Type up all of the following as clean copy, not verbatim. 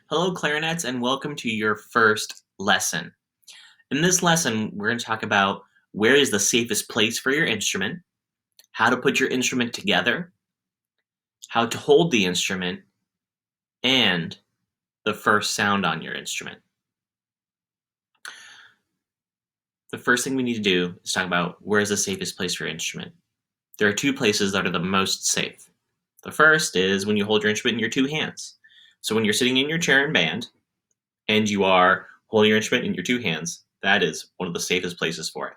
Hello, clarinets, and welcome to your first lesson. In this lesson, we're going to talk about where is the safest place for your instrument, how to put your instrument together, how to hold the instrument, and the first sound on your instrument. The first thing we need to do is talk about where is the safest place for your instrument. There are two places that are the most safe. The first is when you hold your instrument in your two hands. So when you're sitting in your chair in band, and you are holding your instrument in your two hands, that is one of the safest places for it.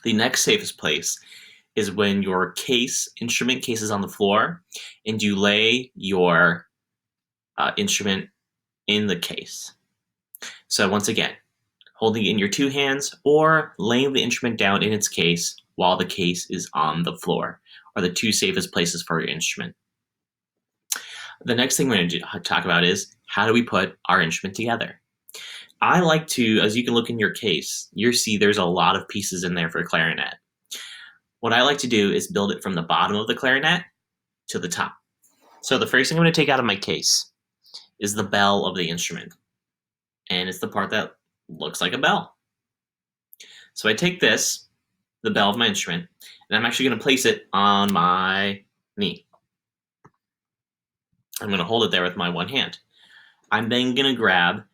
The next safest place is when your instrument case is on the floor and you lay your instrument in the case. So once again, holding it in your two hands or laying the instrument down in its case while the case is on the floor are the two safest places for your instrument. The next thing we're going to talk about is how do we put our instrument together. I like to, as you can look in your case, you see there's a lot of pieces in there for a clarinet. What I like to do is build it from the bottom of the clarinet to the top. So the first thing I'm going to take out of my case is the bell of the instrument. And it's the part that looks like a bell. So I take this, the bell of my instrument, and I'm actually going to place it on my knee. I'm going to hold it there with my one hand. I'm then going to grab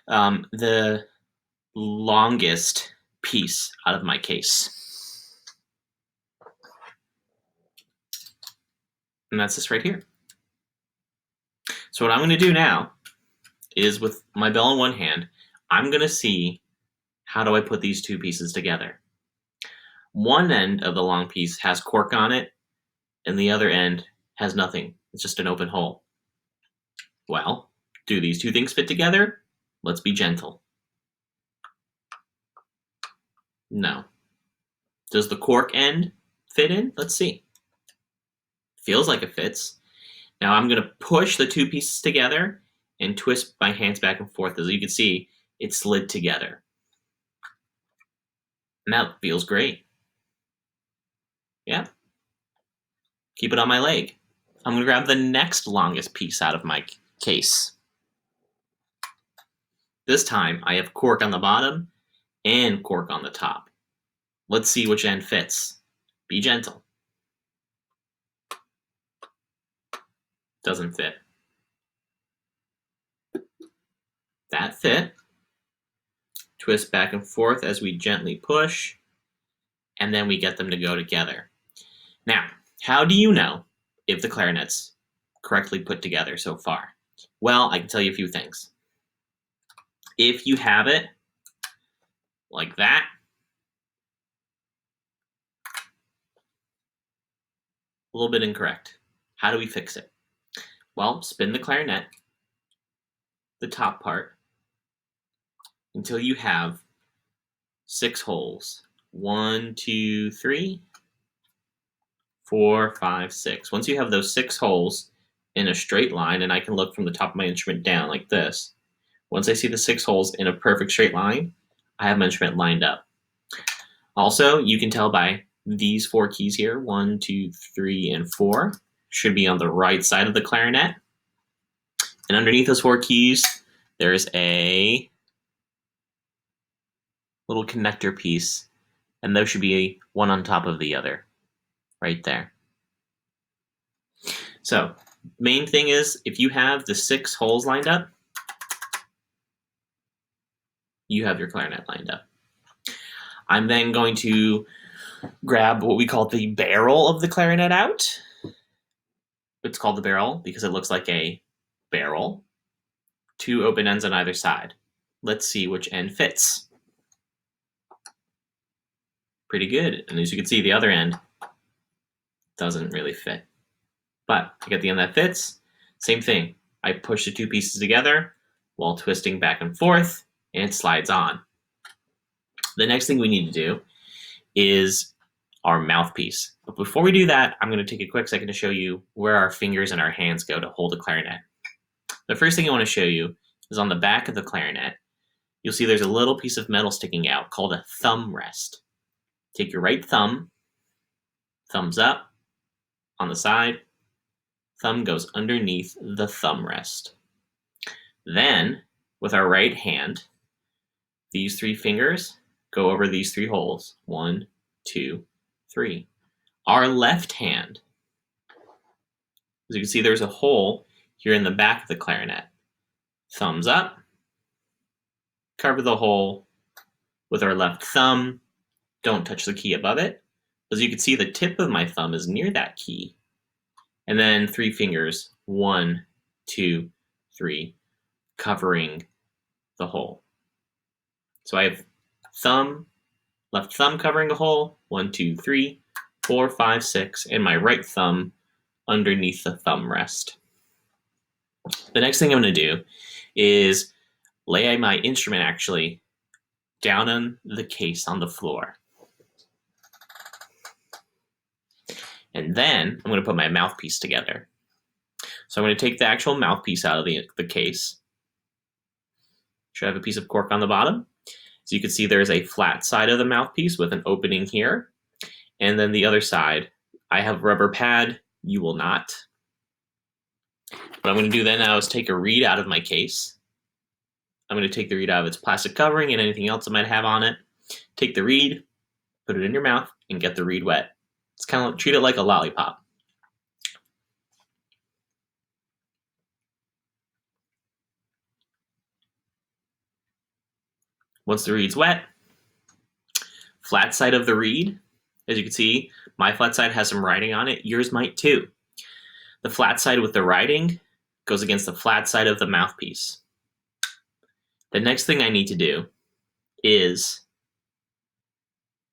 the longest piece out of my case. And that's this right here. So what I'm going to do now is with my bell in one hand, I'm going to see how do I put these two pieces together. One end of the long piece has cork on it, and the other end has nothing. It's just an open hole. Well, do these two things fit together? Let's be gentle. No. Does the cork end fit in? Let's see. Feels like it fits. Now I'm going to push the two pieces together and twist my hands back and forth. As you can see, it slid together. And that feels great. Yeah. Keep it on my leg. I'm going to grab the next longest piece out of my case. This time I have cork on the bottom and cork on the top. Let's see which end fits. Be gentle. Doesn't fit. That fit. Twist back and forth as we gently push, and then we get them to go together. Now, how do you know if the clarinet's correctly put together so far? Well, I can tell you a few things. If you have it like that, a little bit incorrect. How do we fix it? Well, spin the clarinet, the top part, until you have 6 holes. 1, 2, 3, 4, 5, 6. Once you have those 6 holes in a straight line, and I can look from the top of my instrument down like this, once I see the 6 holes in a perfect straight line, I have my instrument lined up. Also, you can tell by these 4 keys here, 1, 2, 3, and 4, should be on the right side of the clarinet. And underneath those 4 keys, there's a little connector piece, and those should be one on top of the other, right there. So, main thing is, if you have the 6 holes lined up, you have your clarinet lined up. I'm then going to grab what we call the barrel of the clarinet out. It's called the barrel because it looks like a barrel. 2 open ends on either side. Let's see which end fits. Pretty good. And as you can see, the other end doesn't really fit. But I get the end that fits. Same thing. I push the 2 pieces together while twisting back and forth, and it slides on. The next thing we need to do is our mouthpiece. But before we do that, I'm going to take a quick second to show you where our fingers and our hands go to hold a clarinet. The first thing I want to show you is on the back of the clarinet. You'll see there's a little piece of metal sticking out called a thumb rest. Take your right thumb, thumbs up on the side, thumb goes underneath the thumb rest. Then, with our right hand, these 3 fingers go over these 3 holes. 1, 2, 3. Our left hand, as you can see, there's a hole here in the back of the clarinet. Thumbs up, cover the hole with our left thumb. Don't touch the key above it. As you can see, the tip of my thumb is near that key. And then 3 fingers, 1, 2, 3, covering the hole. So I have left thumb covering the hole, 1, 2, 3, 4, 5, 6, and my right thumb underneath the thumb rest. The next thing I'm going to do is lay my instrument actually down on the case on the floor. And then I'm going to put my mouthpiece together. So I'm going to take the actual mouthpiece out of the case. Should have a piece of cork on the bottom. So you can see there's a flat side of the mouthpiece with an opening here. And then the other side, I have rubber pad, you will not. What I'm going to do then now is take a reed out of my case. I'm going to take the reed out of its plastic covering and anything else I might have on it. Take the reed, put it in your mouth, and get the reed wet. It's kind of treat it like a lollipop. Once the reed's wet, flat side of the reed, as you can see, my flat side has some writing on it. Yours might too. The flat side with the writing goes against the flat side of the mouthpiece. The next thing I need to do is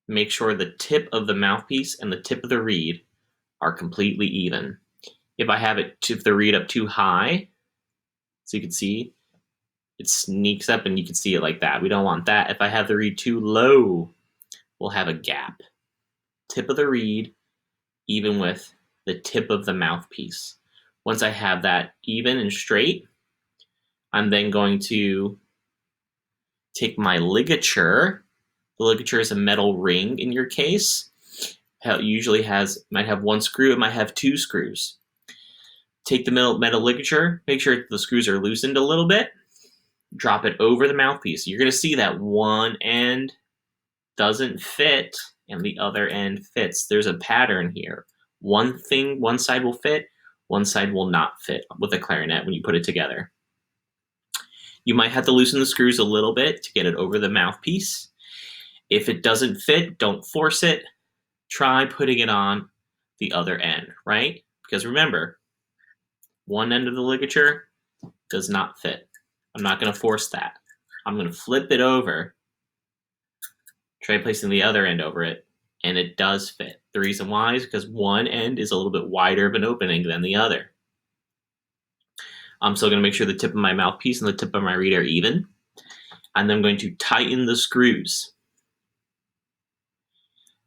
make sure the tip of the mouthpiece and the tip of the reed are completely even. If I have the reed up too high, so you can see, it sneaks up and you can see it like that. We don't want that. If I have the reed too low, we'll have a gap. Tip of the reed even with the tip of the mouthpiece. Once I have that even and straight, I'm then going to take my ligature. The ligature is a metal ring in your case. It usually might have 1 screw, it might have 2 screws. Take the metal ligature, make sure the screws are loosened a little bit, drop it over the mouthpiece. You're going to see that one end doesn't fit and the other end fits. There's a pattern here. One side will fit, one side will not fit with a clarinet when you put it together. You might have to loosen the screws a little bit to get it over the mouthpiece. If it doesn't fit, don't force it. Try putting it on the other end, right? Because remember, one end of the ligature does not fit. I'm not going to force that. I'm going to flip it over, try placing the other end over it, and it does fit. The reason why is because one end is a little bit wider of an opening than the other. I'm still going to make sure the tip of my mouthpiece and the tip of my reed are even. And then I'm going to tighten the screws.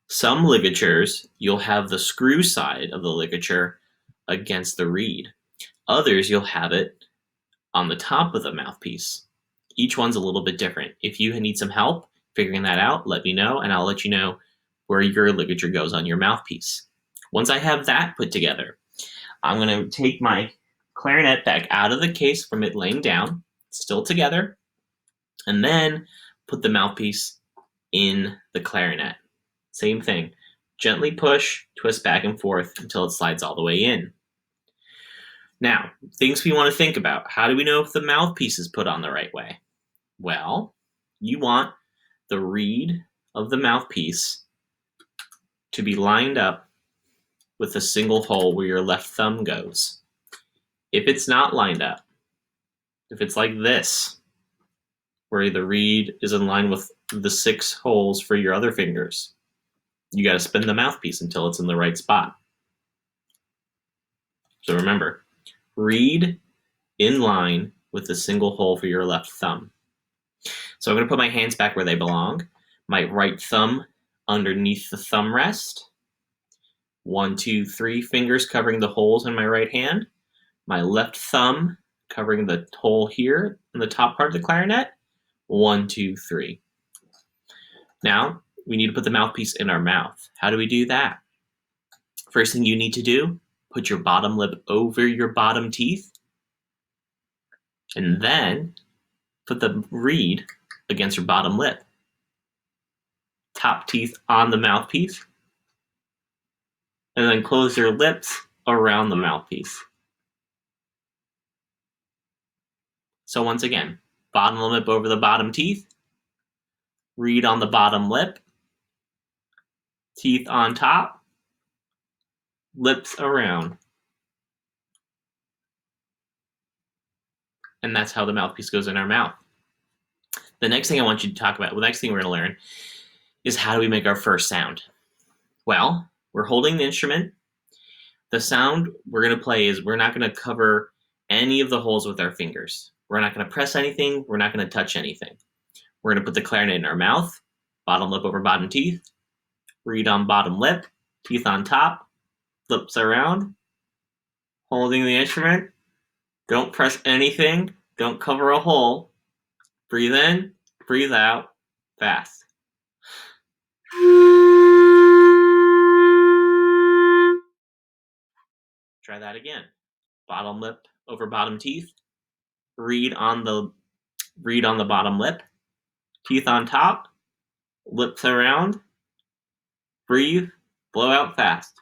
Some ligatures, you'll have the screw side of the ligature against the reed. Others, you'll have it on the top of the mouthpiece. Each one's a little bit different. If you need some help figuring that out, let me know, and I'll let you know where your ligature goes on your mouthpiece. Once I have that put together, I'm going to take my clarinet back out of the case from it laying down, still together, and then put the mouthpiece in the clarinet. Same thing. Gently push, twist back and forth until it slides all the way in. Now, things we want to think about. How do we know if the mouthpiece is put on the right way? Well, you want the reed of the mouthpiece to be lined up with a single hole where your left thumb goes. If it's not lined up, if it's like this, where the reed is in line with the 6 holes for your other fingers, you got to spin the mouthpiece until it's in the right spot. So remember, reed in line with the single hole for your left thumb. So I'm going to put my hands back where they belong. My right thumb underneath the thumb rest. 1, 2, 3 fingers covering the holes in my right hand. My left thumb covering the hole here in the top part of the clarinet. 1, 2, 3. Now, we need to put the mouthpiece in our mouth. How do we do that? First thing you need to do, put your bottom lip over your bottom teeth. And then put the reed against your bottom lip. Top teeth on the mouthpiece. And then close your lips around the mouthpiece. So once again, bottom lip over the bottom teeth, reed on the bottom lip, teeth on top, lips around. And that's how the mouthpiece goes in our mouth. The next thing I want you to talk about, the next thing we're going to learn, is how do we make our first sound? Well, we're holding the instrument. The sound we're going to play is we're not going to cover any of the holes with our fingers. We're not going to press anything. We're not going to touch anything. We're going to put the clarinet in our mouth, bottom lip over bottom teeth, reed on bottom lip, teeth on top, lips around, holding the instrument. Don't press anything. Don't cover a hole. Breathe in, breathe out, fast. Try that again. Bottom lip over bottom teeth, reed on the bottom lip, teeth on top, lips around, breathe, blow out fast.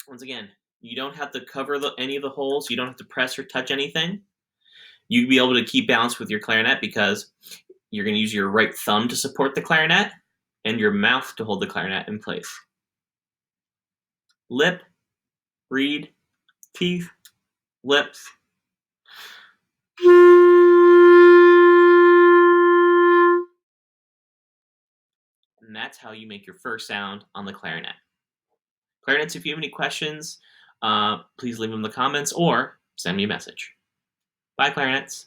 Once again, you don't have to cover any of the holes. You don't have to press or touch anything. You'll be able to keep balance with your clarinet because you're going to use your right thumb to support the clarinet and your mouth to hold the clarinet in place. Lip, reed, teeth, lips. And that's how you make your first sound on the clarinet. Clarinets, if you have any questions, please leave them in the comments or send me a message. Bye, clarinets.